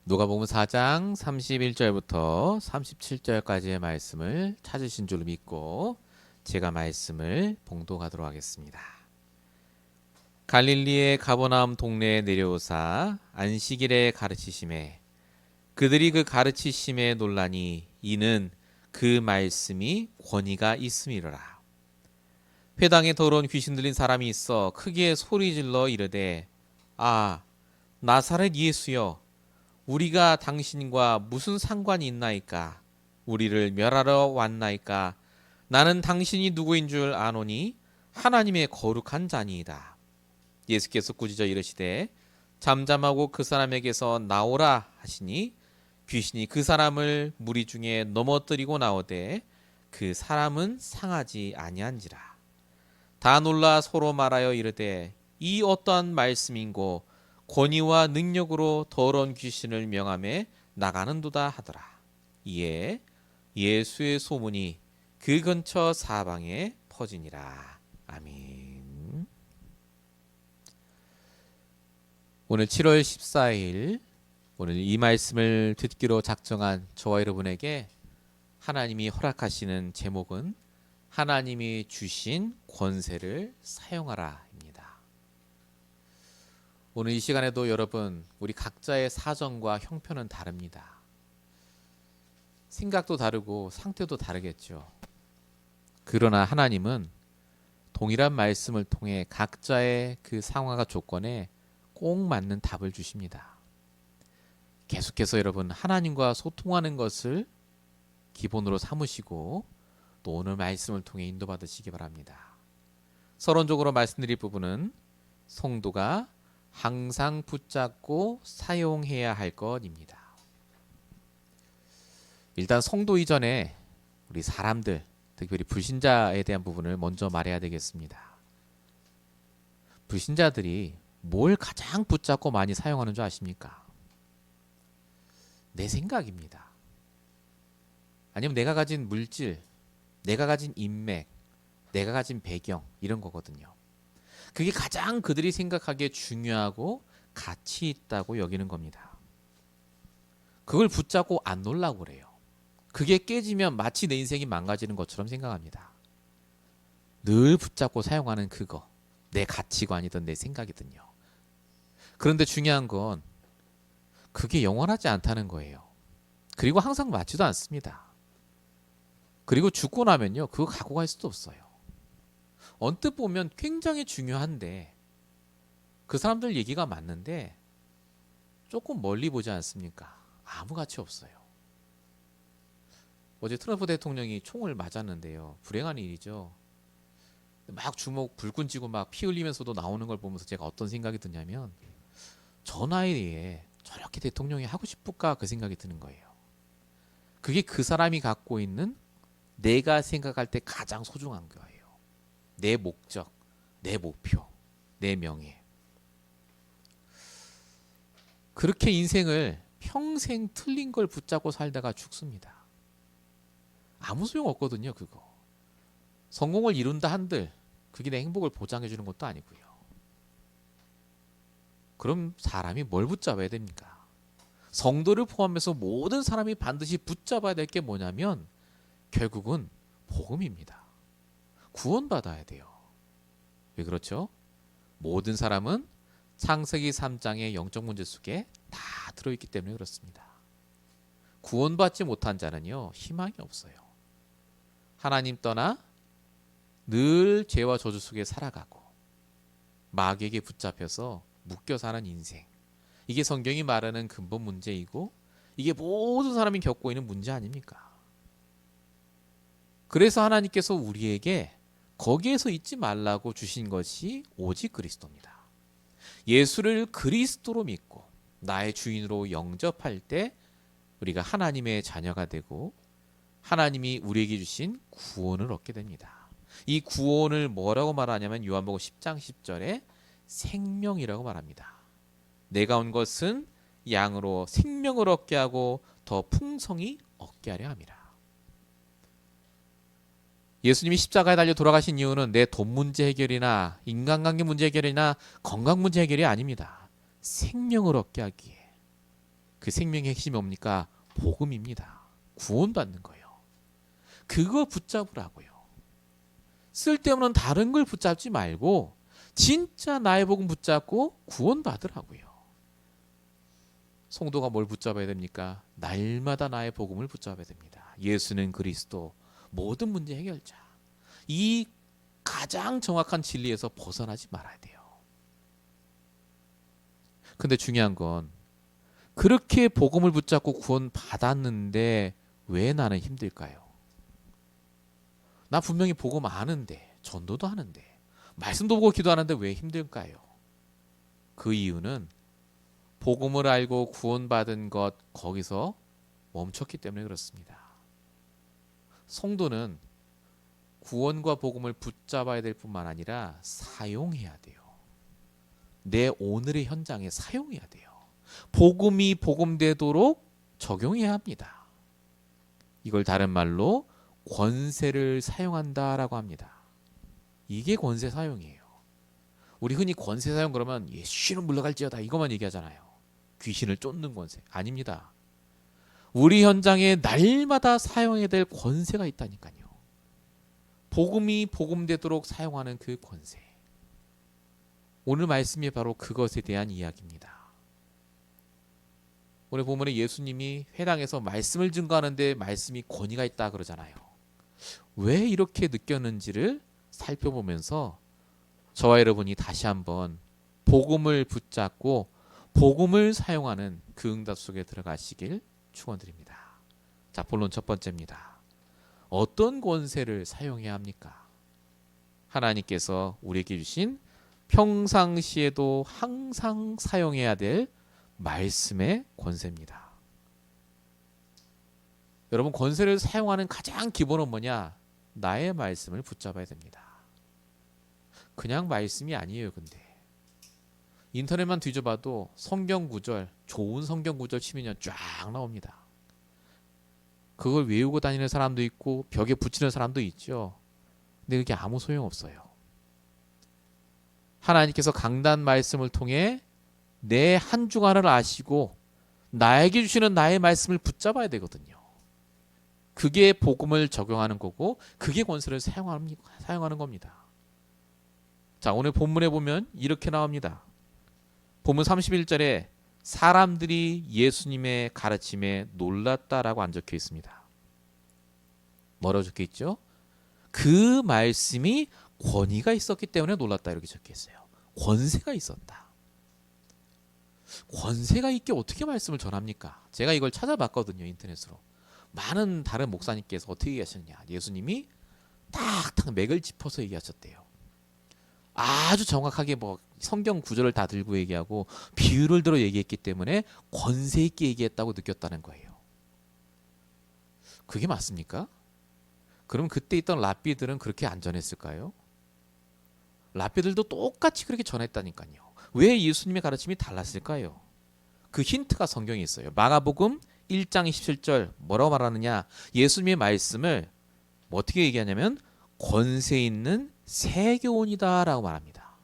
누가복음 4장 31절부터 37절까지의 말씀을 찾으신 줄 믿고 제가 말씀을 봉독하도록 하겠습니다. 갈릴리의 가버나움 동네에 내려오사 안식일에 가르치심에 그들이 그 가르치심에 놀라니 이는 그 말씀이 권위가 있음이로라. 회당에 더러운 귀신 들린 사람이 있어 크게 소리질러 이르되 아 나사렛 예수여 우리가 당신과 무슨 상관이 있나이까? 우리를 멸하러 왔나이까? 나는 당신이 누구인 줄 아노니 하나님의 거룩한 자니이다. 예수께서 꾸짖어 이르시되 잠잠하고 그 사람에게서 나오라 하시니 귀신이 그 사람을 무리 중에 넘어뜨리고 나오되 그 사람은 상하지 아니한지라. 다 놀라 서로 말하여 이르되 이 어떠한 말씀인고 권위와 능력으로 더러운 귀신을 명함에 나가는도다 하더라. 이에 예수의 소문이 그 근처 사방에 퍼지니라. 아멘. 오늘 7월 14일 오늘 이 말씀을 듣기로 작정한 저와 여러분에게 하나님이 허락하시는 제목은 하나님이 주신 권세를 사용하라입니다. 오늘 이 시간에도 여러분 우리 각자의 사정과 형편은 다릅니다. 생각도 다르고 상태도 다르겠죠. 그러나 하나님은 동일한 말씀을 통해 각자의 그 상황과 조건에 꼭 맞는 답을 주십니다. 계속해서 여러분 하나님과 소통하는 것을 기본으로 삼으시고 또 오늘 말씀을 통해 인도받으시기 바랍니다. 서론적으로 말씀드릴 부분은 성도가 항상 붙잡고 사용해야 할 것입니다. 일단 성도 이전에 우리 사람들, 특별히 불신자에 대한 부분을 먼저 말해야 되겠습니다. 불신자들이 뭘 가장 붙잡고 많이 사용하는 줄 아십니까? 내 생각입니다. 아니면 내가 가진 물질, 내가 가진 인맥, 내가 가진 배경 이런 거거든요. 그게 가장 그들이 생각하기에 중요하고 가치 있다고 여기는 겁니다. 그걸 붙잡고 안 놀라고 그래요. 그게 깨지면 마치 내 인생이 망가지는 것처럼 생각합니다. 늘 붙잡고 사용하는 그거, 내 가치관이든 내 생각이든요. 그런데 중요한 건 그게 영원하지 않다는 거예요. 그리고 항상 맞지도 않습니다. 그리고 죽고 나면요, 그거 갖고 갈 수도 없어요. 언뜻 보면 굉장히 중요한데 그 사람들 얘기가 맞는데 조금 멀리 보지 않습니까? 아무 가치 없어요. 어제 트럼프 대통령이 총을 맞았는데요. 불행한 일이죠. 막 주먹 불끈 쥐고 막 피 흘리면서도 나오는 걸 보면서 제가 어떤 생각이 드냐면 저 나이에 저렇게 대통령이 하고 싶을까 그 생각이 드는 거예요. 그게 그 사람이 갖고 있는 내가 생각할 때 가장 소중한 거예요. 내 목적, 내 목표, 내 명예. 그렇게 인생을 평생 틀린 걸 붙잡고 살다가 죽습니다. 아무 소용 없거든요, 그거. 성공을 이룬다 한들 그게 내 행복을 보장해 주는 것도 아니고요. 그럼 사람이 뭘 붙잡아야 됩니까? 성도를 포함해서 모든 사람이 반드시 붙잡아야 될 게 뭐냐면 결국은 복음입니다. 구원받아야 돼요. 왜 그렇죠? 모든 사람은 창세기 3장의 영적 문제 속에 다 들어있기 때문에 그렇습니다. 구원받지 못한 자는요, 희망이 없어요. 하나님 떠나 늘 죄와 저주 속에 살아가고 마귀에게 붙잡혀서 묶여 사는 인생. 이게 성경이 말하는 근본 문제이고 이게 모든 사람이 겪고 있는 문제 아닙니까? 그래서 하나님께서 우리에게 거기에서 잊지 말라고 주신 것이 오직 그리스도입니다. 예수를 그리스도로 믿고 나의 주인으로 영접할 때 우리가 하나님의 자녀가 되고 하나님이 우리에게 주신 구원을 얻게 됩니다. 이 구원을 뭐라고 말하냐면 요한복음 10장 10절에 생명이라고 말합니다. 내가 온 것은 양으로 생명을 얻게 하고 더 풍성히 얻게 하려 함이라. 예수님이 십자가에 달려 돌아가신 이유는 내 돈 문제 해결이나 인간관계 문제 해결이나 건강 문제 해결이 아닙니다. 생명을 얻게 하기에. 그 생명의 핵심이 뭡니까? 복음입니다. 구원받는 거예요. 그거 붙잡으라고요. 쓸데없는 다른 걸 붙잡지 말고 진짜 나의 복음 붙잡고 구원받으라고요. 성도가 뭘 붙잡아야 됩니까? 날마다 나의 복음을 붙잡아야 됩니다. 예수는 그리스도, 모든 문제 해결자. 이 가장 정확한 진리에서 벗어나지 말아야 돼요. 근데 중요한 건 그렇게 복음을 붙잡고 구원받았는데 왜 나는 힘들까요? 나 분명히 복음 아는데, 전도도 하는데, 말씀도 보고 기도하는데 왜 힘들까요? 그 이유는 복음을 알고 구원받은 것 거기서 멈췄기 때문에 그렇습니다. 성도는 구원과 복음을 붙잡아야 될 뿐만 아니라 사용해야 돼요. 내 오늘의 현장에 사용해야 돼요. 복음이 복음되도록 적용해야 합니다. 이걸 다른 말로 권세를 사용한다라고 합니다. 이게 권세 사용이에요. 우리 흔히 권세 사용 그러면 예수는 물러갈지어다 이것만 얘기하잖아요. 귀신을 쫓는 권세. 아닙니다. 우리 현장에 날마다 사용해야 될 권세가 있다니까요. 복음이 복음되도록 사용하는 그 권세. 오늘 말씀이 바로 그것에 대한 이야기입니다. 오늘 본문에 예수님이 회당에서 말씀을 증거하는데 말씀이 권위가 있다 그러잖아요. 왜 이렇게 느꼈는지를 살펴보면서 저와 여러분이 다시 한번 복음을 붙잡고 복음을 사용하는 그 응답 속에 들어가시길 축원드립니다. 자, 본론 첫 번째입니다. 어떤 권세를 사용해야 합니까? 하나님께서 우리에게 주신 평상시에도 항상 사용해야 될 말씀의 권세입니다. 여러분, 권세를 사용하는 가장 기본은 뭐냐? 나의 말씀을 붙잡아야 됩니다. 그냥 말씀이 아니에요. 근데 인터넷만 뒤져봐도 성경 구절, 좋은 성경 구절 치면 쫙 나옵니다. 그걸 외우고 다니는 사람도 있고 벽에 붙이는 사람도 있죠. 근데 그게 아무 소용없어요. 하나님께서 강단 말씀을 통해 내 한 주간을 아시고 나에게 주시는 나의 말씀을 붙잡아야 되거든요. 그게 복음을 적용하는 거고 그게 권세를 사용하는 겁니다. 자, 오늘 본문에 보면 이렇게 나옵니다. 본문 31절에 사람들이 예수님의 가르침에 놀랐다라고 안 적혀 있습니다. 뭐라고 적혀 있죠? 그 말씀이 권위가 있었기 때문에 놀랐다 이렇게 적혀 있어요. 권세가 있었다. 권세가 있게 어떻게 말씀을 전합니까? 제가 이걸 찾아봤거든요. 인터넷으로. 많은 다른 목사님께서 어떻게 얘기하셨냐. 예수님이 탁탁 맥을 짚어서 얘기하셨대요. 아주 정확하게 뭐 성경 구절을 다 들고 얘기하고 비유를 들어 얘기했기 때문에 권세 있게 얘기했다고 느꼈다는 거예요. 그게 맞습니까? 그럼 그때 있던 랍비들은 그렇게 안 전했을까요? 랍비들도 똑같이 그렇게 전했다니까요. 왜 예수님의 가르침이 달랐을까요? 그 힌트가 성경에 있어요. 마가복음 1장 27절 뭐라고 말하느냐? 예수님의 말씀을 어떻게 얘기하냐면 권세 있는 새 교훈이다 라고 말합니다.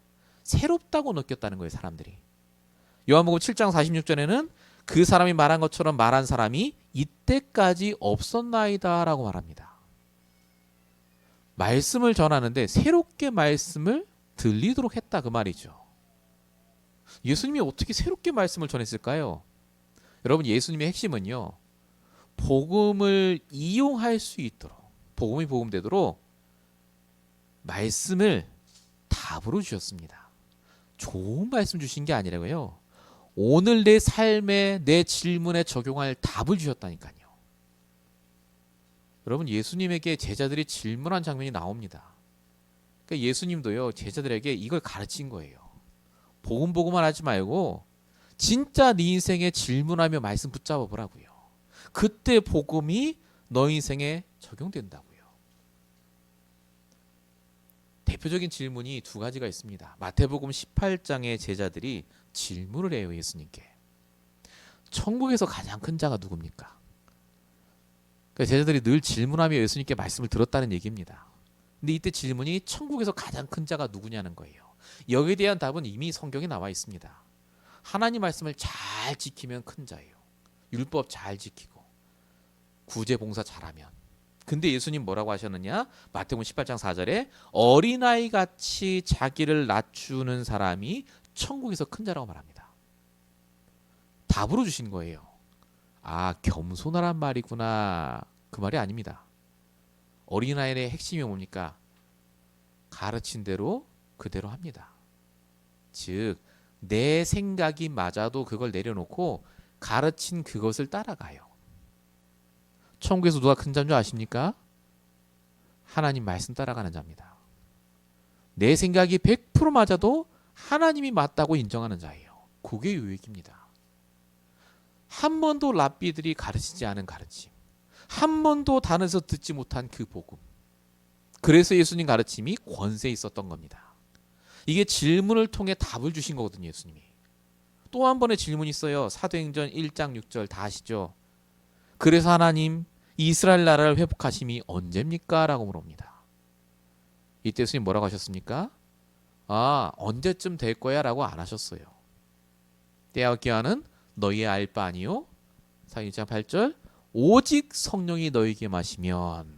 새롭다고 느꼈다는 거예요. 사람들이. 요한복음 7장 46절에는 그 사람이 말한 것처럼 말한 사람이 이때까지 없었나이다 라고 말합니다. 말씀을 전하는데 새롭게 말씀을 들리도록 했다 그 말이죠. 예수님이 어떻게 새롭게 말씀을 전했을까요? 여러분, 예수님의 핵심은요, 복음을 이용할 수 있도록, 복음이 복음되도록 말씀을 답으로 주셨습니다. 좋은 말씀 주신 게 아니라고요. 오늘 내 삶에 내 질문에 적용할 답을 주셨다니까요. 여러분, 예수님에게 제자들이 질문한 장면이 나옵니다. 그러니까 예수님도요, 제자들에게 이걸 가르친 거예요. 복음만 하지 말고 진짜 네 인생에 질문하며 말씀 붙잡아 보라고요. 그때 복음이 너 인생에 적용된다고요. 대표적인 질문이 두 가지가 있습니다. 마태복음 18장의 제자들이 질문을 해요. 예수님께. 천국에서 가장 큰 자가 누굽니까? 그러니까 제자들이 늘 질문하며 예수님께 말씀을 들었다는 얘기입니다. 근데 이때 질문이 천국에서 가장 큰 자가 누구냐는 거예요. 여기에 대한 답은 이미 성경에 나와 있습니다. 하나님 말씀을 잘 지키면 큰 자예요. 율법 잘 지키고 구제 봉사 잘하면. 근데 예수님 뭐라고 하셨느냐? 마태복음 18장 4절에 어린아이 같이 자기를 낮추는 사람이 천국에서 큰 자라고 말합니다. 답으로 주신 거예요. 아, 겸손하란 말이구나. 그 말이 아닙니다. 어린아이의 핵심이 뭡니까? 가르친 대로 그대로 합니다. 즉, 내 생각이 맞아도 그걸 내려놓고 가르친 그것을 따라가요. 천국에서 누가 큰 자인 줄 아십니까? 하나님 말씀 따라가는 자입니다. 내 생각이 100% 맞아도 하나님이 맞다고 인정하는 자예요. 그게 유익입니다. 한 번도 랍비들이 가르치지 않은 가르침, 한 번도 단에서 듣지 못한 그 복음. 그래서 예수님 가르침이 권세 있었던 겁니다. 이게 질문을 통해 답을 주신 거거든요, 예수님이. 또 한 번의 질문이 있어요. 사도행전 1장 6절 다 아시죠? 그래서 하나님 이스라엘 나라를 회복하심이 언제입니까? 라고 물어봅니다. 이때 예수님 뭐라고 하셨습니까? 아, 언제쯤 될 거야? 라고 안 하셨어요. 때와 기한은 너희의 알 바 아니요? 사도행전 1장 8절 오직 성령이 너희에게 마시면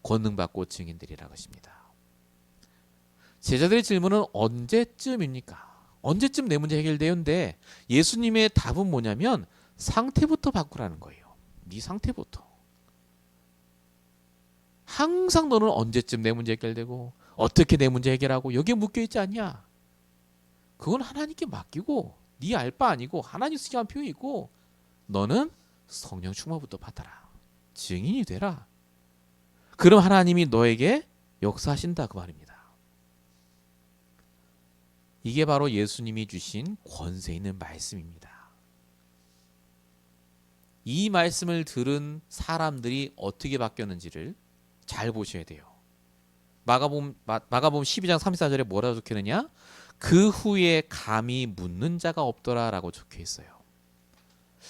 권능 받고 증인들이라 것입니다. 제자들의 질문은 언제쯤입니까? 언제쯤 내 문제 해결되는데 예수님의 답은 뭐냐면 상태부터 바꾸라는 거예요. 네 상태부터. 항상 너는 언제쯤 내 문제 해결되고 어떻게 내 문제 해결하고 여기에 묶여있지 않냐? 그건 하나님께 맡기고 네 알 바 아니고 하나님 쓰게 한 표현이고 너는 성령 충만부터 받아라. 증인이 되라. 그럼 하나님이 너에게 역사하신다 그 말입니다. 이게 바로 예수님이 주신 권세 있는 말씀입니다. 이 말씀을 들은 사람들이 어떻게 바뀌었는지를 잘 보셔야 돼요. 마가복음 12장 34절에 뭐라고 적혀있느냐? 그 후에 감히 묻는 자가 없더라라고 적혀 있어요.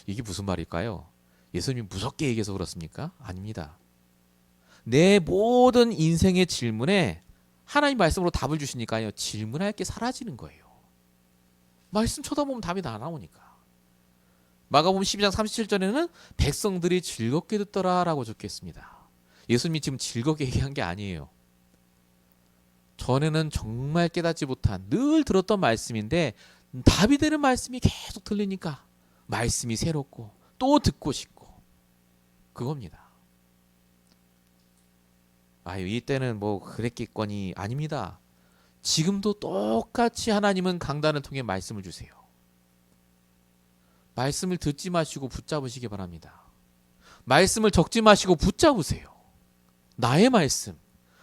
이게 무슨 말일까요? 예수님이 무섭게 얘기해서 그렇습니까? 아닙니다. 내 모든 인생의 질문에 하나님 말씀으로 답을 주시니까요. 질문할 게 사라지는 거예요. 말씀 쳐다보면 답이 다 나오니까. 마가복음 12장 37절에는 백성들이 즐겁게 듣더라라고 적혀 있습니다. 예수님이 지금 즐겁게 얘기한 게 아니에요. 전에는 정말 깨닫지 못한 늘 들었던 말씀인데 답이 되는 말씀이 계속 들리니까 말씀이 새롭고 또 듣고 싶고 그겁니다. 아유, 이때는 뭐 그랬겠거니 아닙니다. 지금도 똑같이 하나님은 강단을 통해 말씀을 주세요. 말씀을 듣지 마시고 붙잡으시기 바랍니다. 말씀을 적지 마시고 붙잡으세요. 나의 말씀,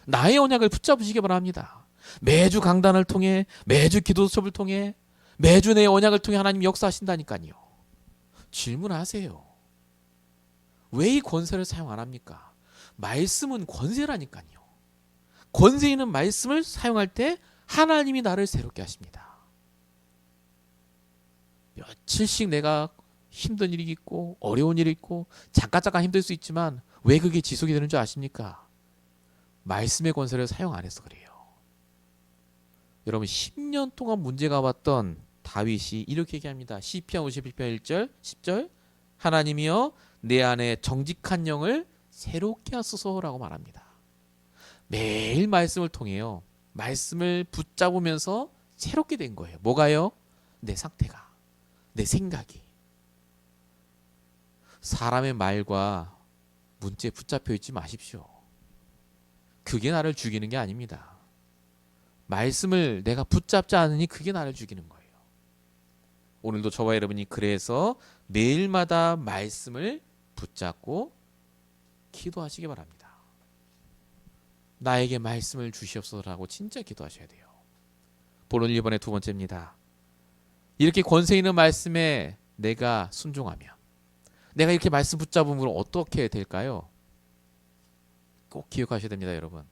나의 언약을 붙잡으시기 바랍니다. 매주 강단을 통해, 매주 기도 수업을 통해, 매주 내 언약을 통해 하나님 역사하신다니까요. 질문하세요. 왜 이 권세를 사용 안 합니까? 말씀은 권세라니까요. 권세 있는 말씀을 사용할 때 하나님이 나를 새롭게 하십니다. 며칠씩 내가 힘든 일이 있고 어려운 일이 있고 잠깐 힘들 수 있지만 왜 그게 지속이 되는 줄 아십니까? 말씀의 권세를 사용 안 해서 그래요. 여러분 10년 동안 문제가 왔던 다윗이 이렇게 얘기합니다. 시편 51편 1절 10절 하나님이여 내 안에 정직한 영을 새롭게 하소서라고 말합니다. 매일 말씀을 통해요. 말씀을 붙잡으면서 새롭게 된 거예요. 뭐가요? 내 상태가, 내 생각이. 사람의 말과 문자에 붙잡혀 있지 마십시오. 그게 나를 죽이는 게 아닙니다. 말씀을 내가 붙잡지 않으니 그게 나를 죽이는 거예요. 오늘도 저와 여러분이 그래서 매일마다 말씀을 붙잡고 기도하시기 바랍니다. 나에게 말씀을 주시옵소서라고 진짜 기도하셔야 돼요. 본론 1번의 두 번째입니다. 이렇게 권세 있는 말씀에 내가 순종하면 내가 이렇게 말씀 붙잡음으로 어떻게 될까요? 꼭 기억하셔야 됩니다, 여러분.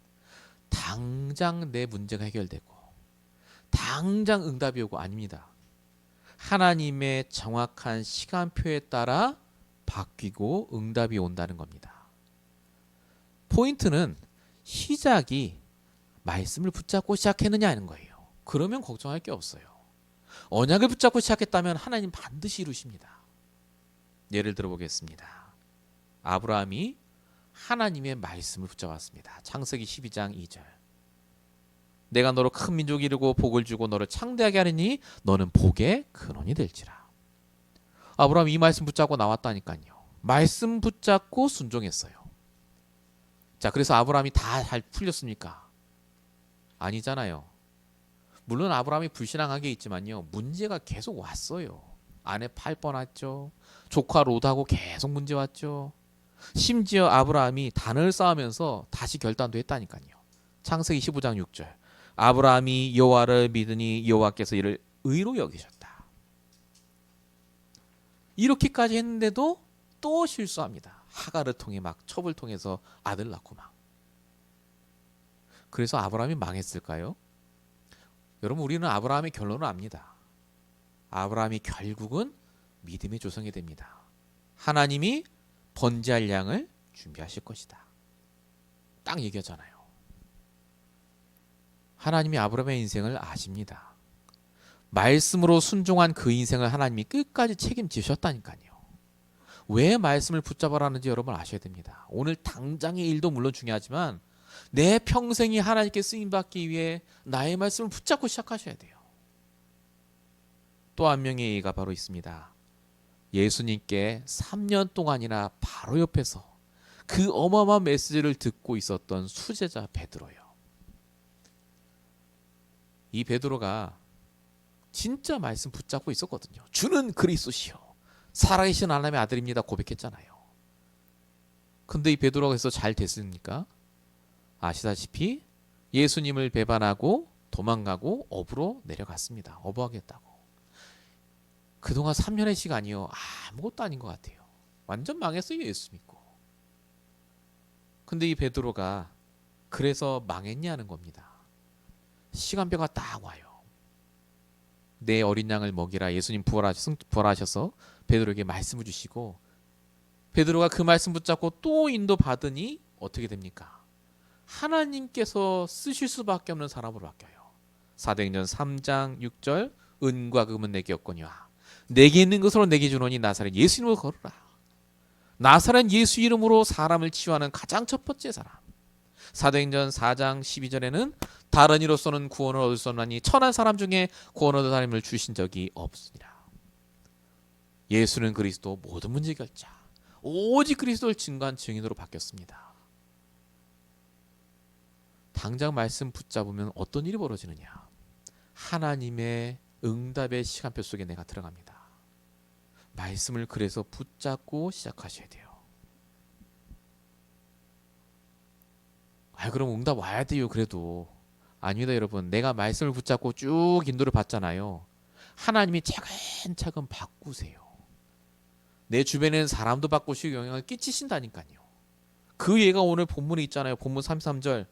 당장 내 문제가 해결되고 당장 응답이 오고 아닙니다. 하나님의 정확한 시간표에 따라 바뀌고 응답이 온다는 겁니다. 포인트는 시작이 말씀을 붙잡고 시작했느냐 하는 거예요. 그러면 걱정할 게 없어요. 언약을 붙잡고 시작했다면 하나님 반드시 이루십니다. 예를 들어보겠습니다. 아브라함이 하나님의 말씀을 붙잡았습니다. 창세기 12장 2절. 내가 너로 큰 민족이 이루고 복을 주고 너를 창대하게 하리니 너는 복의 근원이 될지라. 아브라함이 이 말씀 붙잡고 나왔다니까요. 말씀 붙잡고 순종했어요. 자, 그래서 아브라함이 다 잘 풀렸습니까? 아니잖아요. 물론 아브라함이 불신앙하게 있지만요. 문제가 계속 왔어요. 아내 팔 뻔했죠. 조카 롯하고 계속 문제 왔죠. 심지어 아브라함이 단을 쌓으면서 다시 결단도 했다니까요. 창세기 15장 6절. 아브라함이 여호와를 믿으니 여호와께서 이를 의로 여기셨다. 이렇게까지 했는데도 또 실수합니다. 하갈을 통해 막 첩을 통해서 아들 낳고 막. 그래서 아브라함이 망했을까요? 여러분, 우리는 아브라함의 결론을 압니다. 아브라함이 결국은 믿음의 조상이 됩니다. 하나님이 번제할 양을 준비하실 것이다. 딱 얘기하잖아요. 하나님이 아브라함의 인생을 아십니다. 말씀으로 순종한 그 인생을 하나님이 끝까지 책임지셨다니까요. 왜 말씀을 붙잡아라는지 여러분 아셔야 됩니다. 오늘 당장의 일도 물론 중요하지만 내 평생이 하나님께 쓰임받기 위해 나의 말씀을 붙잡고 시작하셔야 돼요. 또 한 명의 예가 바로 있습니다. 예수님께 3년 동안이나 바로 옆에서 그 어마어마한 메시지를 듣고 있었던 수제자 베드로요. 이 베드로가 진짜 말씀 붙잡고 있었거든요. 주는 그리스도시요 살아계신 하나님의 아들입니다 고백했잖아요. 근데 이 베드로가 그래서 잘 됐습니까? 아시다시피 예수님을 배반하고 도망가고 어부로 내려갔습니다. 어부하겠다고. 그동안 3년의 시간이요. 아무것도 아닌 것 같아요. 완전 망했어요. 예수 믿고. 근데 이 베드로가 그래서 망했냐는 겁니다. 시간표가 딱 와요. 내 어린 양을 먹이라. 예수님 부활하셔서 베드로에게 말씀을 주시고 베드로가 그 말씀 붙잡고 또 인도받으니 어떻게 됩니까? 하나님께서 쓰실 수밖에 없는 사람으로 바뀌어요. 사도행전 3장 6절 은과 금은 내게 없거니와 내게 있는 것으로 내게 주노니 나사렛 예수 이름으로 걸으라. 나사렛 예수 이름으로 사람을 치유하는 가장 첫 번째 사람. 사도행전 4장 12절에는 다른 이로서는 구원을 얻을 수 없나니 천한 사람 중에 구원 얻을 사람을 주신 적이 없으니라. 예수는 그리스도 모든 문제 결자 오직 그리스도를 증거한 증인으로 바뀌었습니다. 당장 말씀 붙잡으면 어떤 일이 벌어지느냐? 하나님의 응답의 시간표 속에 내가 들어갑니다. 말씀을 그래서 붙잡고 시작하셔야 돼요. 그럼 응답 와야 돼요. 그래도 아닙니다. 여러분, 내가 말씀을 붙잡고 쭉 인도를 받잖아요. 하나님이 차근차근 바꾸세요. 내 주변에는 사람도 바꾸시고 영향을 끼치신다니까요. 그 예가 오늘 본문에 있잖아요. 본문 33절.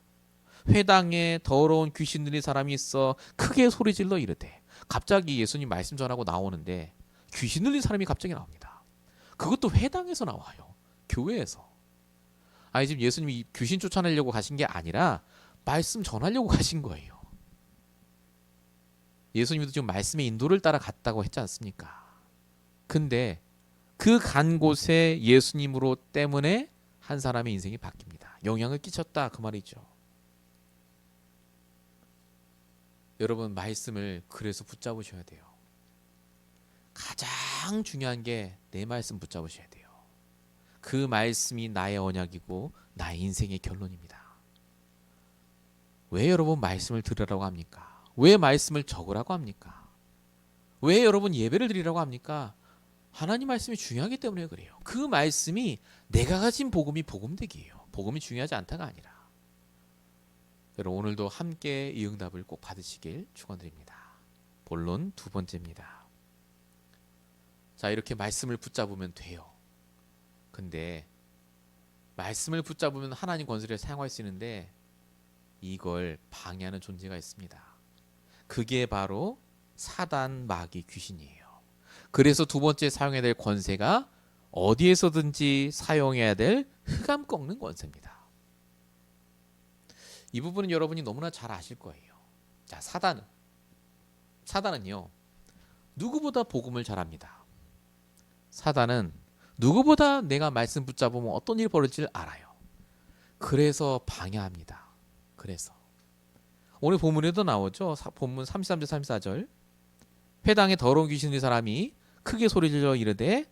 회당에 더러운 귀신 들린 사람이 있어 크게 소리질러 이르되. 갑자기 예수님 말씀 전하고 나오는데 귀신 들린 사람이 갑자기 나옵니다. 그것도 회당에서 나와요. 교회에서. 아니 지금 예수님이 귀신 쫓아내려고 가신 게 아니라 말씀 전하려고 가신 거예요. 예수님도 지금 말씀의 인도를 따라 갔다고 했지 않습니까? 근데 그 간 곳에 예수님으로 때문에 한 사람의 인생이 바뀝니다. 영향을 끼쳤다 그 말이죠. 여러분 말씀을 그래서 붙잡으셔야 돼요. 가장 중요한 게 내 말씀 붙잡으셔야 돼요. 그 말씀이 나의 언약이고 나의 인생의 결론입니다. 왜 여러분 말씀을 들으라고 합니까? 왜 말씀을 적으라고 합니까? 왜 여러분 예배를 드리라고 합니까? 하나님 말씀이 중요하기 때문에 그래요. 그 말씀이 내가 가진 복음이 복음되기예요. 복음이 중요하지 않다가 아니라. 여러분 오늘도 함께 이 응답을 꼭 받으시길 축원드립니다. 본론 두 번째입니다. 자, 이렇게 말씀을 붙잡으면 돼요. 근데 말씀을 붙잡으면 하나님 권세를 사용할 수 있는데 이걸 방해하는 존재가 있습니다. 그게 바로 사단, 마귀, 귀신이에요. 그래서 두 번째 사용해야 될 권세가 어디에서든지 사용해야 될 흑암 꺾는 권세입니다. 이 부분은 여러분이 너무나 잘 아실 거예요. 자, 사단은요 누구보다 복음을 잘합니다. 사단은 누구보다 내가 말씀 붙잡으면 어떤 일이 벌어질지 알아요. 그래서 방해합니다. 그래서 오늘 본문에도 나오죠. 본문 33절 34절. 회당에 더러운 귀신 있는 사람이 크게 소리질러 이르되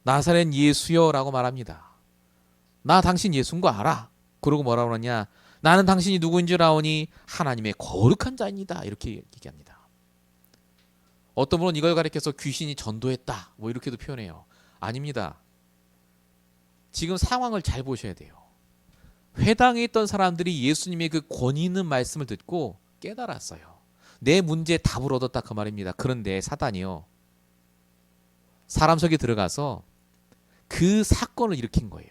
나사렛 예수여라고 말합니다. 나 당신 예수인 거 알아. 그러고 뭐라고 그러냐? 나는 당신이 누구인 줄 아오니 하나님의 거룩한 자입니다. 이렇게 얘기합니다. 어떤 분은 이걸 가리켜서 귀신이 전도했다. 뭐 이렇게도 표현해요. 아닙니다. 지금 상황을 잘 보셔야 돼요. 회당에 있던 사람들이 예수님의 그 권위 있는 말씀을 듣고 깨달았어요. 내 문제에 답을 얻었다 그 말입니다. 그런데 사단이요. 사람 속에 들어가서 그 사건을 일으킨 거예요.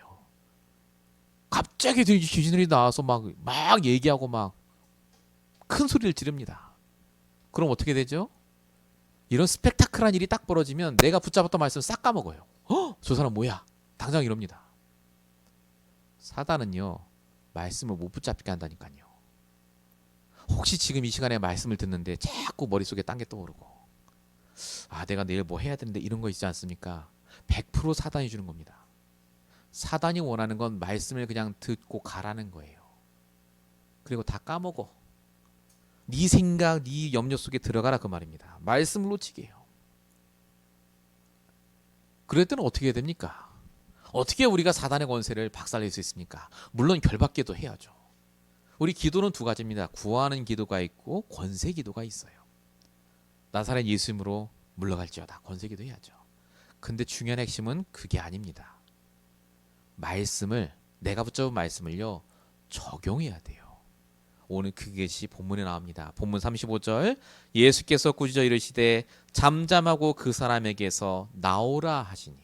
갑자기 귀신들이 나와서 막 얘기하고 막 큰 소리를 지릅니다. 그럼 어떻게 되죠? 이런 스펙타클한 일이 딱 벌어지면 내가 붙잡았던 말씀을 싹 까먹어요. 저 사람 뭐야? 당장 이럽니다. 사단은요. 말씀을 못 붙잡게 한다니까요. 혹시 지금 이 시간에 말씀을 듣는데 자꾸 머릿속에 딴 게 떠오르고 내가 내일 뭐 해야 되는데 이런 거 있지 않습니까? 100% 사단이 주는 겁니다. 사단이 원하는 건 말씀을 그냥 듣고 가라는 거예요. 그리고 다 까먹어. 네 생각, 네 염려 속에 들어가라 그 말입니다. 말씀을 놓치게 해요. 그럴 때는 어떻게 해야 됩니까? 어떻게 우리가 사단의 권세를 박살낼 수 있습니까? 물론 결박기도 해야죠. 우리 기도는 두 가지입니다. 구하는 기도가 있고 권세 기도가 있어요. 나사렛 예수님으로 물러갈지어다. 권세 기도 해야죠. 근데 중요한 핵심은 그게 아닙니다. 말씀을 내가 붙잡은 말씀을요. 적용해야 돼요. 오늘 그것이 본문에 나옵니다. 본문 35절 예수께서 꾸짖어 이르시되 잠잠하고 그 사람에게서 나오라 하시니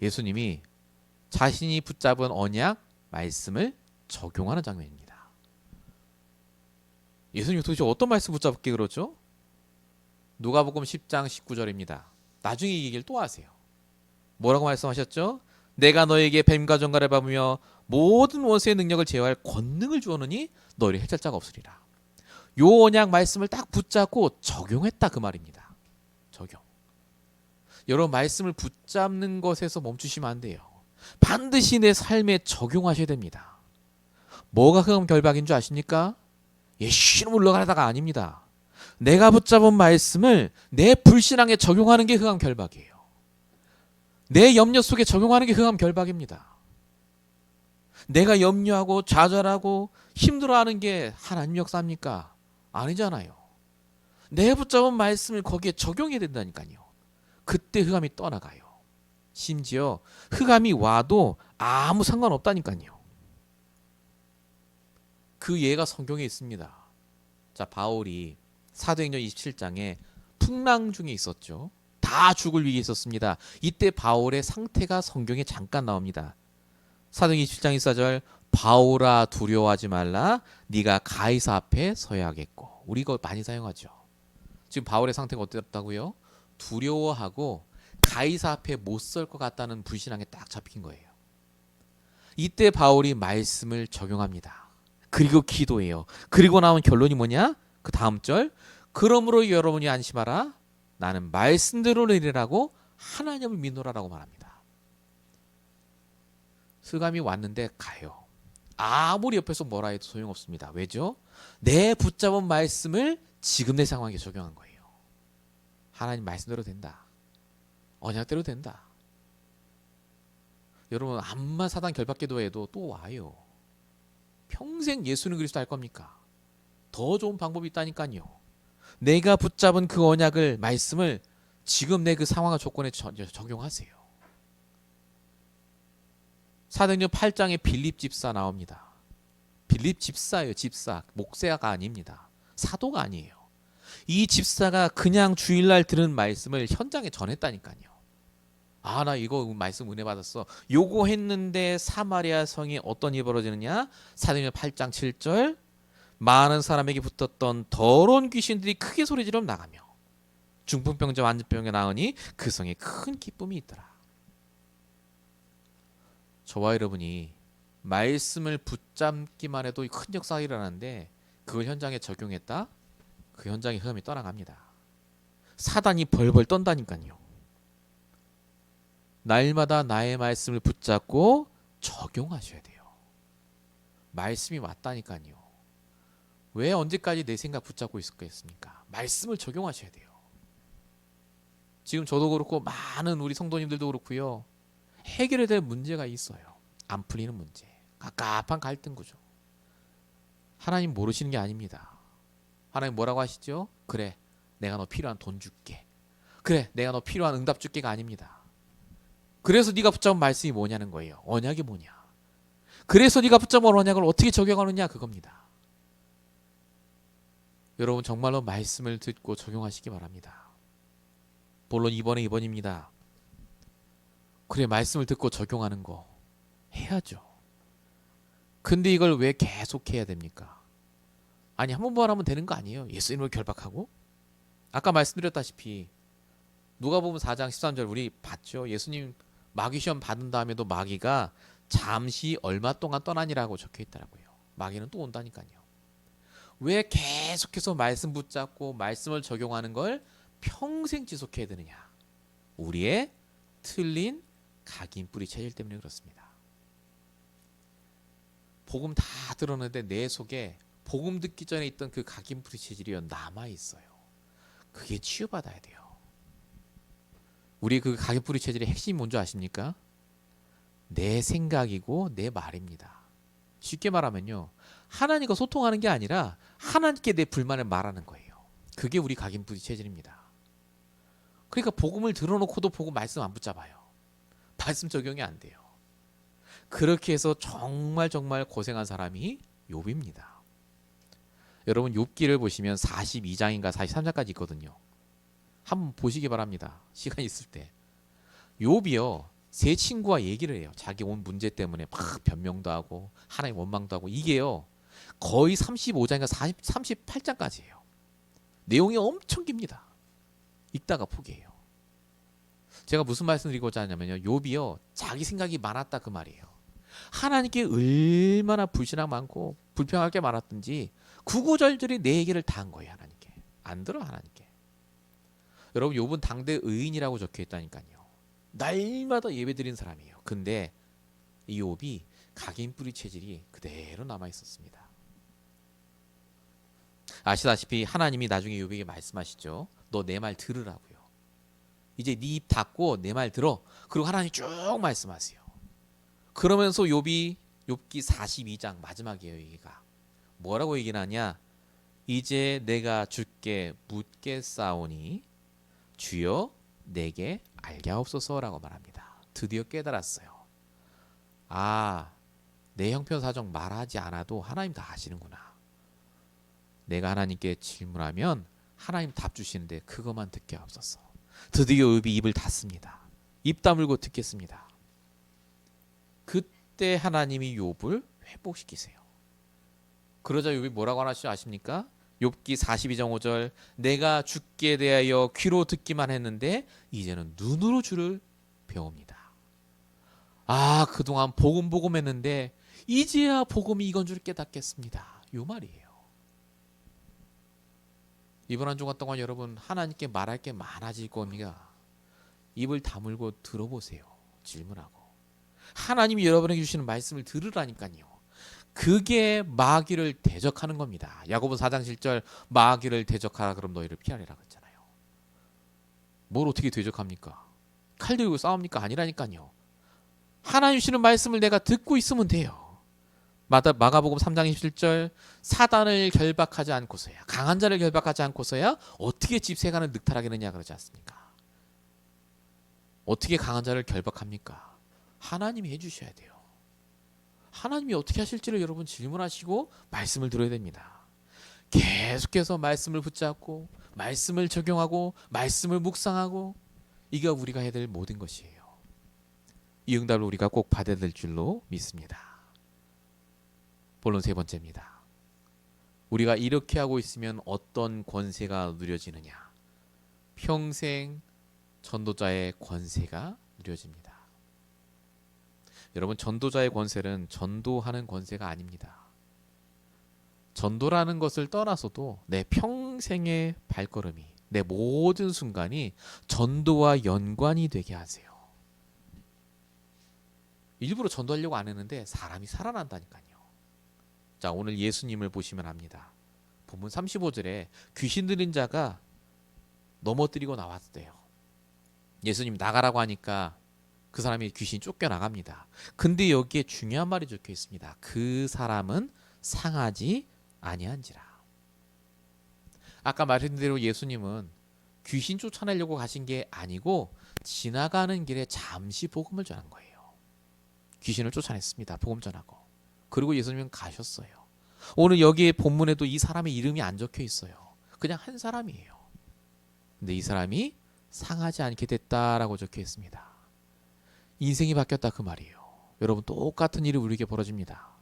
예수님이 자신이 붙잡은 언약 말씀을 적용하는 장면입니다. 예수님이 도대체 어떤 말씀 붙잡게 그러죠? 누가복음 10장 19절입니다. 나중에 이 얘기를 또 하세요. 뭐라고 말씀하셨죠? 내가 너에게 뱀과 정갈을 밟으며 모든 원수의 능력을 제어할 권능을 주었느니 너희를 해칠 자가 없으리라. 요 언약 말씀을 딱 붙잡고 적용했다 그 말입니다. 적용. 여러분 말씀을 붙잡는 것에서 멈추시면 안 돼요. 반드시 내 삶에 적용하셔야 됩니다. 뭐가 흑암 결박인 줄 아십니까? 예수로 물러가다가 아닙니다. 내가 붙잡은 말씀을 내 불신앙에 적용하는 게 흑암 결박이에요. 내 염려 속에 적용하는 게 흑암 결박입니다. 내가 염려하고 좌절하고 힘들어하는 게 하나님 역사입니까? 아니잖아요. 내 붙잡은 말씀을 거기에 적용해야 된다니까요. 그때 흑암이 떠나가요. 심지어 흑암이 와도 아무 상관없다니까요. 그 예가 성경에 있습니다. 자, 바울이 사도행전 27장에 풍랑 중에 있었죠. 다 죽을 위기에 있었습니다. 이때 바울의 상태가 성경에 잠깐 나옵니다. 사도행전 27장 24절 바울아 두려워하지 말라 네가 가이사 앞에 서야겠고. 우리 이거 많이 사용하죠. 지금 바울의 상태가 어땠다고요? 두려워하고 가이사 앞에 못 설 것 같다는 불신앙에 딱 잡힌 거예요. 이때 바울이 말씀을 적용합니다. 그리고 기도해요. 그리고 나온 결론이 뭐냐? 그 다음 절 그러므로 여러분이 안심하라 나는 말씀대로 내리라고 하나님을 믿노라라고 말합니다. 흑암이 왔는데 가요. 아무리 옆에서 뭐라 해도 소용없습니다. 왜죠? 내 붙잡은 말씀을 지금 내 상황에 적용한 거예요. 하나님 말씀대로 된다. 언약대로 된다. 여러분 암만 사단 결박기도 해도 또 와요. 평생 예수는 그리스도 할 겁니까? 더 좋은 방법이 있다니까요. 내가 붙잡은 그 언약을 말씀을 지금 내 그 상황과 조건에 적용하세요. 사도행전 8장에 빌립 집사 나옵니다. 빌립 집사예요. 집사. 목사가 아닙니다. 사도가 아니에요. 이 집사가 그냥 주일날 들은 말씀을 현장에 전했다니까요. 나 이거 말씀 은혜 받았어. 요거 했는데 사마리아 성이 어떤 일이 벌어지느냐? 사도행전 8장 7절 많은 사람에게 붙었던 더러운 귀신들이 크게 소리 지르며 나가며 중풍병자 완전병에 나으니 그 성에 큰 기쁨이 있더라. 저와 여러분이 말씀을 붙잡기만 해도 큰 역사가 일어나는데 그걸 현장에 적용했다? 그 현장의 흑암이 떠나갑니다. 사단이 벌벌 떤다니까요. 날마다 나의 말씀을 붙잡고 적용하셔야 돼요. 말씀이 맞다니까요. 왜 언제까지 내 생각 붙잡고 있겠습니까? 말씀을 적용하셔야 돼요. 지금 저도 그렇고 많은 우리 성도님들도 그렇고요. 해결해야 될 문제가 있어요. 안 풀리는 문제. 갑갑한 갈등 구조. 하나님 모르시는 게 아닙니다. 하나님 뭐라고 하시죠? 그래, 내가 너 필요한 돈 줄게. 그래, 내가 너 필요한 응답 줄게가 아닙니다. 그래서 네가 붙잡은 말씀이 뭐냐는 거예요. 언약이 뭐냐. 그래서 네가 붙잡은 언약을 어떻게 적용하느냐 그겁니다. 여러분 정말로 말씀을 듣고 적용하시기 바랍니다. 본론 2번입니다. 그래, 말씀을 듣고 적용하는 거 해야죠. 근데 이걸 왜 계속 해야 됩니까? 아니, 한 번만 하면 되는 거 아니에요? 예수님을 결박하고? 아까 말씀드렸다시피 누가복음 4장 13절 우리 봤죠? 예수님 마귀 시험 받은 다음에도 마귀가 잠시 얼마 동안 떠나니라고 적혀 있더라고요. 마귀는 또 온다니까요. 왜 계속해서 말씀 붙잡고 말씀을 적용하는 걸 평생 지속해야 되느냐? 우리의 틀린 각인 뿌리 체질 때문에 그렇습니다. 복음 다 들었는데 내 속에 복음 듣기 전에 있던 그 각인 뿌리 체질이 남아 있어요. 그게 치유받아야 돼요. 우리 그 각인 뿌리 체질의 핵심이 뭔지 아십니까? 내 생각이고 내 말입니다. 쉽게 말하면요, 하나님과 소통하는 게 아니라 하나님께 내 불만을 말하는 거예요. 그게 우리 각인 뿌리 체질입니다. 그러니까 복음을 들어놓고도 복음 말씀 안 붙잡아요. 말씀 적용이 안 돼요. 그렇게 해서 정말 고생한 사람이 욥입니다. 여러분 욥기를 보시면 42장인가 43장까지 있거든요. 한번 보시기 바랍니다. 시간 있을 때. 욥이요, 세 친구와 얘기를 해요. 자기 온 문제 때문에 막 변명도 하고 하나님 원망도 하고. 이게요 거의 35장인가 38장까지예요. 내용이 엄청 깁니다. 읽다가 포기해요. 제가 무슨 말씀 드리고자 하냐면요, 욥이요 자기 생각이 많았다 그 말이에요. 하나님께 얼마나 불신앙 많고 불평할 게 많았든지 구구절절히 내 얘기를 다 한 거예요. 하나님께 안 들어. 하나님께. 여러분 욥은 당대 의인이라고 적혀 있다니까요. 날마다 예배 드린 사람이에요. 근데 이 욥이 각인 뿌리 체질이 그대로 남아 있었습니다. 아시다시피 하나님이 나중에 욥에게 말씀하시죠. 너 내 말 들으라고요. 이제 네 입 닫고 내 말 들어. 그리고 하나님 쭉 말씀하세요. 그러면서 욥기 42장 마지막이에요. 여기가 뭐라고 얘기를 하냐? 이제 내가 주께 묻겠사오니 주여 내게 알게 하옵소서라고 말합니다. 드디어 깨달았어요. 아, 내 형편사정 말하지 않아도 하나님 다 아시는구나. 내가 하나님께 질문하면 하나님 답 주시는데 그것만 듣게 하옵소서. 드디어 욥이 입을 닫습니다. 입 다물고 듣겠습니다. 그때 하나님이 욥을 회복시키세요. 그러자 욥이 뭐라고 하시죠 아십니까? 욥기 42장 5절 내가 주께 대하여 귀로 듣기만 했는데 이제는 눈으로 주를 배웁니다. 아, 그동안 복음 했는데 이제야 복음이 이건 줄 깨닫겠습니다. 요 말이에요. 이번 한 주간 동안 여러분 하나님께 말할 게 많아질 겁니다. 입을 다물고 들어보세요. 질문하고. 하나님이 여러분에게 주시는 말씀을 들으라니까요. 그게 마귀를 대적하는 겁니다. 야고보 4장 7절 마귀를 대적하라 그럼 너희를 피하리라 그랬잖아요. 뭘 어떻게 대적합니까? 칼 들고 싸웁니까? 아니라니까요. 하나님 주시는 말씀을 내가 듣고 있으면 돼요. 마가복음 3장 27절 사단을 결박하지 않고서야, 강한 자를 결박하지 않고서야 어떻게 집세간을 늑탈하겠느냐 그러지 않습니까? 어떻게 강한 자를 결박합니까? 하나님이 해주셔야 돼요. 하나님이 어떻게 하실지를 여러분 질문하시고 말씀을 들어야 됩니다. 계속해서 말씀을 붙잡고 말씀을 적용하고 말씀을 묵상하고, 이게 우리가 해야 될 모든 것이에요. 이 응답을 우리가 꼭 받아야 될 줄로 믿습니다. 본론 세 번째입니다. 우리가 이렇게 하고 있으면 어떤 권세가 누려지느냐? 평생 전도자의 권세가 누려집니다. 여러분 전도자의 권세는 전도하는 권세가 아닙니다. 전도라는 것을 떠나서도 내 평생의 발걸음이, 내 모든 순간이 전도와 연관이 되게 하세요. 일부러 전도하려고 안 했는데 사람이 살아난다니까요. 자, 오늘 예수님을 보시면 압니다. 본문 35절에 귀신 들린 자가 넘어뜨리고 나왔대요. 예수님 나가라고 하니까 그 사람이 귀신 쫓겨나갑니다. 근데 여기에 중요한 말이 적혀 있습니다. 그 사람은 상하지 아니한지라. 아까 말씀드린 대로 예수님은 귀신 쫓아내려고 가신 게 아니고 지나가는 길에 잠시 복음을 전한 거예요. 귀신을 쫓아냈습니다. 복음 전하고. 그리고 예수님은 가셨어요. 오늘 여기에 본문에도 이 사람의 이름이 안 적혀 있어요. 그냥 한 사람이에요. 근데 이 사람이 상하지 않게 됐다라고 적혀 있습니다. 인생이 바뀌었다 그 말이에요. 여러분 똑같은 일이 우리에게 벌어집니다.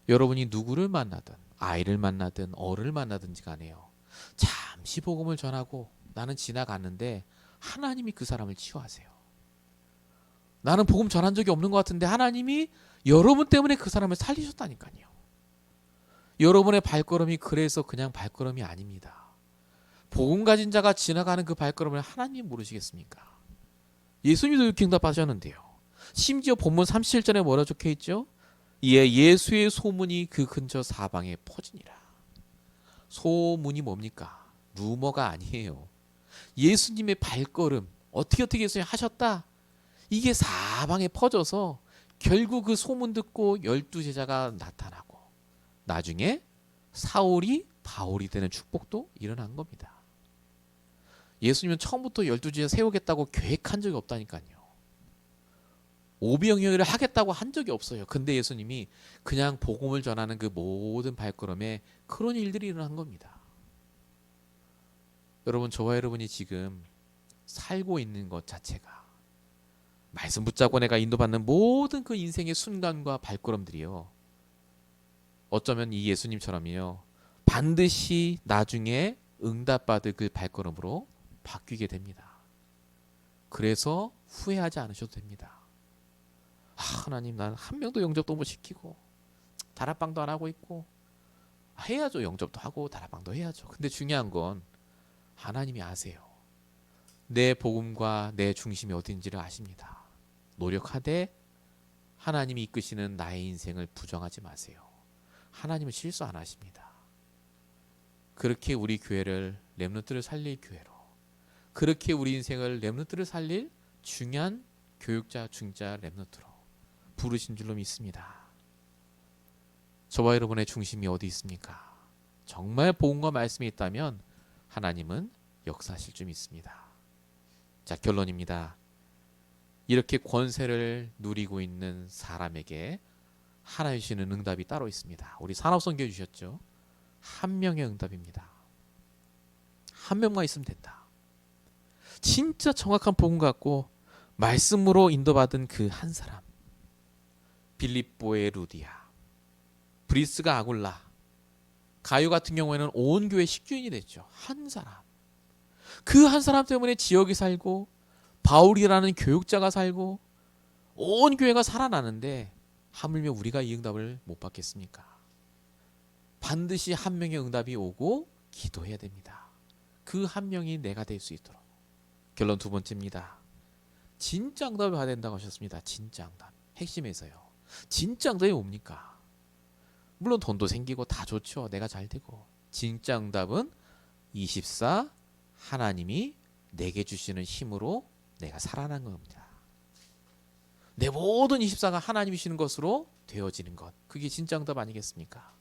여러분이 누구를 만나든 아이를 만나든 어른을 만나든지 간에요. 잠시 복음을 전하고 나는 지나갔는데 하나님이 그 사람을 치유하세요. 나는 복음 전한 적이 없는 것 같은데 하나님이 여러분 때문에 그 사람을 살리셨다니까요. 여러분의 발걸음이 그래서 그냥 발걸음이 아닙니다. 복음 가진 자가 지나가는 그 발걸음을 하나님 모르시겠습니까? 예수님도 이렇게 응답하셨는데요. 심지어 본문 37절에 뭐라 적혀 있죠? 이에 예수의 소문이 그 근처 사방에 퍼지니라. 소문이 뭡니까? 루머가 아니에요. 예수님의 발걸음 어떻게 예수님 하셨다. 이게 사방에 퍼져서 결국 그 소문 듣고 12제자가 나타나고 나중에 사울이 바울이 되는 축복도 일어난 겁니다. 예수님은 처음부터 12제자 세우겠다고 계획한 적이 없다니까요. 오병이어를 하겠다고 한 적이 없어요. 근데 예수님이 그냥 복음을 전하는 그 모든 발걸음에 그런 일들이 일어난 겁니다. 여러분, 저와 여러분이 지금 살고 있는 것 자체가 말씀 붙잡고 내가 인도받는 모든 그 인생의 순간과 발걸음들이요. 어쩌면 이 예수님처럼요. 반드시 나중에 응답받을 그 발걸음으로 바뀌게 됩니다. 그래서 후회하지 않으셔도 됩니다. 하나님, 난 한 명도 영접도 못 시키고 다락방도 안 하고 있고 해야죠. 영접도 하고 다락방도 해야죠. 근데 중요한 건 하나님이 아세요. 내 복음과 내 중심이 어딘지를 아십니다. 노력하되 하나님이 이끄시는 나의 인생을 부정하지 마세요. 하나님은 실수 안 하십니다. 그렇게 우리 교회를 렘넌트를 살릴 교회로, 그렇게 우리 인생을 렘넌트를 살릴 중요한 교육자, 중자 렘넌트로 부르신 줄로 믿습니다. 저와 여러분의 중심이 어디 있습니까? 정말 복음과 말씀이 있다면 하나님은 역사하실 줄 믿습니다. 자, 결론입니다. 이렇게 권세를 누리고 있는 사람에게 하나님 주시는 응답이 따로 있습니다. 우리 산업선교 주셨죠? 한 명의 응답입니다. 한 명만 있으면 된다. 진짜 정확한 복음 갖고 말씀으로 인도받은 그 한 사람. 빌립보의 루디아, 브리스가 아굴라, 가요 같은 경우에는 온 교회 식주인이 됐죠. 한 사람. 그 한 사람 때문에 지역이 살고 바울이라는 교육자가 살고 온 교회가 살아나는데 하물며 우리가 이 응답을 못 받겠습니까? 반드시 한 명의 응답이 오고 기도해야 됩니다. 그 한 명이 내가 될 수 있도록. 결론 두 번째입니다. 진짜 응답을 받아야 된다고 하셨습니다. 진짜 응답. 핵심에서요. 진짜 응답이 뭡니까? 물론 돈도 생기고 다 좋죠. 내가 잘 되고. 진짜 응답은 24 하나님이 내게 주시는 힘으로 내가 살아난 겁니다. 내 모든 24가 하나님이 주시는 것으로 되어지는 것. 그게 진짜 응답 아니겠습니까?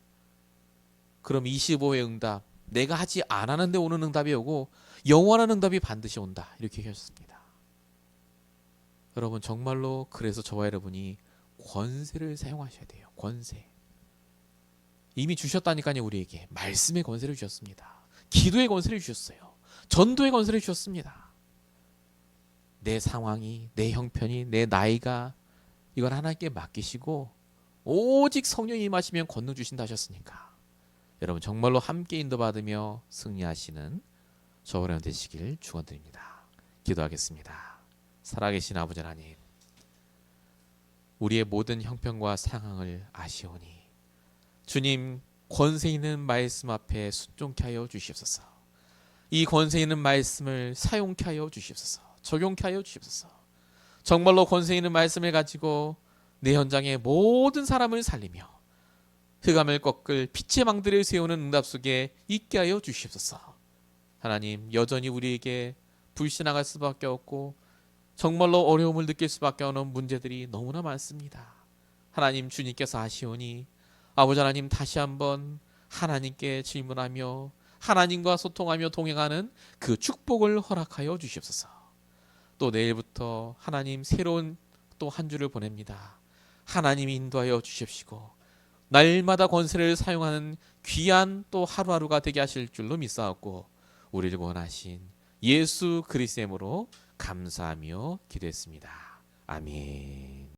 그럼 25의 응답, 내가 하지 않았는데 오는 응답이 오고 영원한 응답이 반드시 온다. 이렇게 하셨습니다. 여러분 정말로 그래서 저와 여러분이 권세를 사용하셔야 돼요. 권세. 이미 주셨다니까요. 우리에게 말씀의 권세를 주셨습니다. 기도의 권세를 주셨어요. 전도의 권세를 주셨습니다. 내 상황이, 내 형편이, 내 나이가 이건 하나님께 맡기시고 오직 성령이 임하시면 권능 주신다 하셨으니까 여러분 정말로 함께 인도받으며 승리하시는 저와 여러분 되시길 축원드립니다. 기도하겠습니다. 살아계신 아버지 하나님, 우리의 모든 형편과 상황을 아시오니 주님 권세 있는 말씀 앞에 순종케 하여 주시옵소서. 이 권세 있는 말씀을 사용케 하여 주시옵소서. 적용케 하여 주시옵소서. 정말로 권세 있는 말씀을 가지고 내 현장의 모든 사람을 살리며 흑암을 꺾을 빛의 망대를 세우는 응답 속에 있게 하여 주시옵소서. 하나님, 여전히 우리에게 불신앙할 수밖에 없고 정말로 어려움을 느낄 수밖에 없는 문제들이 너무나 많습니다. 하나님, 주님께서 아시오니 아버지 하나님, 다시 한번 하나님께 질문하며 하나님과 소통하며 동행하는 그 축복을 허락하여 주시옵소서. 또 내일부터 하나님 새로운 또 한 주를 보냅니다. 하나님이 인도하여 주십시고 날마다 권세를 사용하는 귀한 또 하루하루가 되게 하실 줄로 믿사옵고 우리를 원하신 예수 그리스도의 이름으로 감사하며 기도했습니다. 아멘.